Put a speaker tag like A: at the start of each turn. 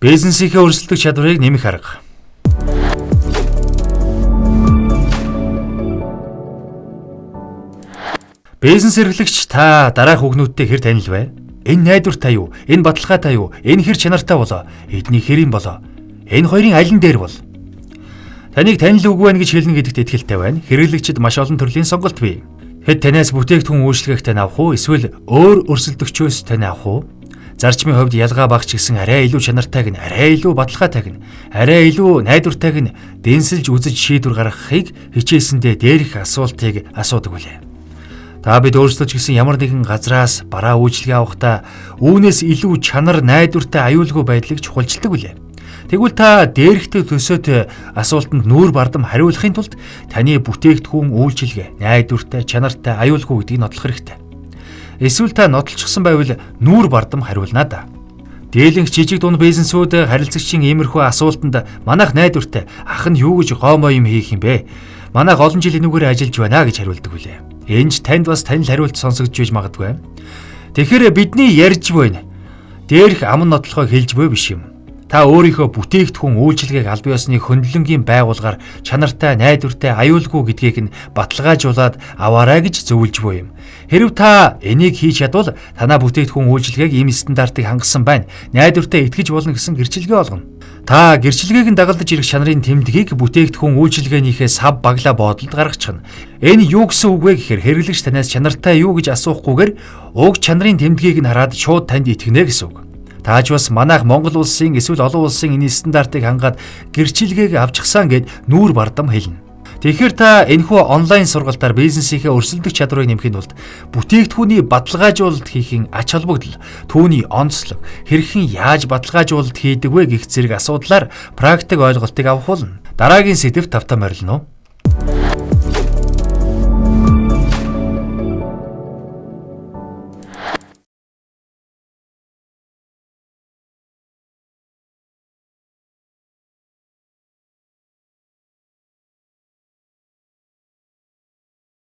A: Бизнесийнхээ өрсөлдөх чадварыг нэмэх арга. Бизнес эрхлэгч та дараах үгнүүдтэй хэр танил вэ? Энэ найдвартай юу? Энэ баталгаатай юу? Энэ хэр чанартай болоо? Эдний хэрийн болоо? Энэ хоёрын аль нь дээр бол? Таныг танил үгүй байна гэж хэлнэ гэдэгт итгэлтэй байна. Хэрэглэгчид маш олон төрлийн сонголт бий. Хэд танаас бүтээгдэхүүн үйлчлэгийг тань авах уу? Эсвэл өөр өрсөлдөгчөөс тань авах уу? Зарчмын хувьд ялгаа багч гэсэн арай илүү чанартайг нь, арай илүү баталгаатайг нь, арай илүү найдвартайг нь дэнсэлж үзэж шийдвэр гаргахыг хичээсэндээ дээрх асуултыг асуудаг үлээ. Та бид өөрсдөө ч гэсэн ямар нэгэн газраас бараа үйлчлэгээ авахдаа үүнээс илүү чанар найдвартай аюулгүй байдлыг чухалчилдаг үлээ. Тэгвэл та дээрхтэй төсөөд асуултанд нүүр бардам хариулахын тулд таны бүтээгдэхүүн үйлчилгээ найдвартай, чанартай, аюулгүй гэдгийг нотлох хэрэгтэй. Эсвэл та нотолчихсон байвал нүүр бардам хариулнаа да. Дийлэнх жижиг дунд бизнесүүд харилцагчийн иймэрхүү асуултанд манайх найдвартай ах нь юу гэж гоомоо юм хийх юм бэ? Манайх олон жил энүүгээр ажиллаж байна гэж хариулдаг үлээ. Энд танд бас танил хариулт сонсогдож байж магадгүй. Тэгэхээр бидний ярьж байна. Дээрх аман нотлохоо хэлж буй биш юм. Та өөрийнхөө бүтээгдэхүүн үйлчилгээг аль биесны хөндлөнгийн байгууллагаар чанартай, найдвартай, аюулгүй гэдгийг нь баталгаажуулаад аваарай гэж зөвлөж буй юм. Хэрв та энийг хийж чадвал танаа бүтээгдэхүүн үйлчилгээг ийм стандартыг хангасан байна. Найдвартай итгэж болно гэсэн гэрчилгээ олгоно. Та гэрчилгээг нь дагалдаж ирэх чанарын тэмдгийг бүтээгдэхүүн үйлчилгээнийхээ сав баглаа бодолд гаргачихна. Энэ юу гэсэн үг вэ гэхээр хэрэглэгч танаас чанартай юу гэж асуухгүйгээр уг чанарын тэмдгийг нь хараад шууд танд итгэнэ гэсэн үг. Тааж бас манайх Монгол улсын эсвэл олон улсын энэ стандартыг хангаад гэрчилгээг авчихсан гэд нүүр бардам хэлнэ. Тэгэхээр та энэхүү онлайн сургалтаар бизнесийнхээ өрсөлдөх чадварыг нэмэхэд тулд бүтээгдэхүүний баталгаажуулалт хийхин ач холбогдол, түүний онцлог, хэрхэн яаж баталгаажуулалт хийдэг вэ гэх зэрэг асуудлаар практик ойлголтыг авах болно. Дараагийн сэдэв тавтан морилно.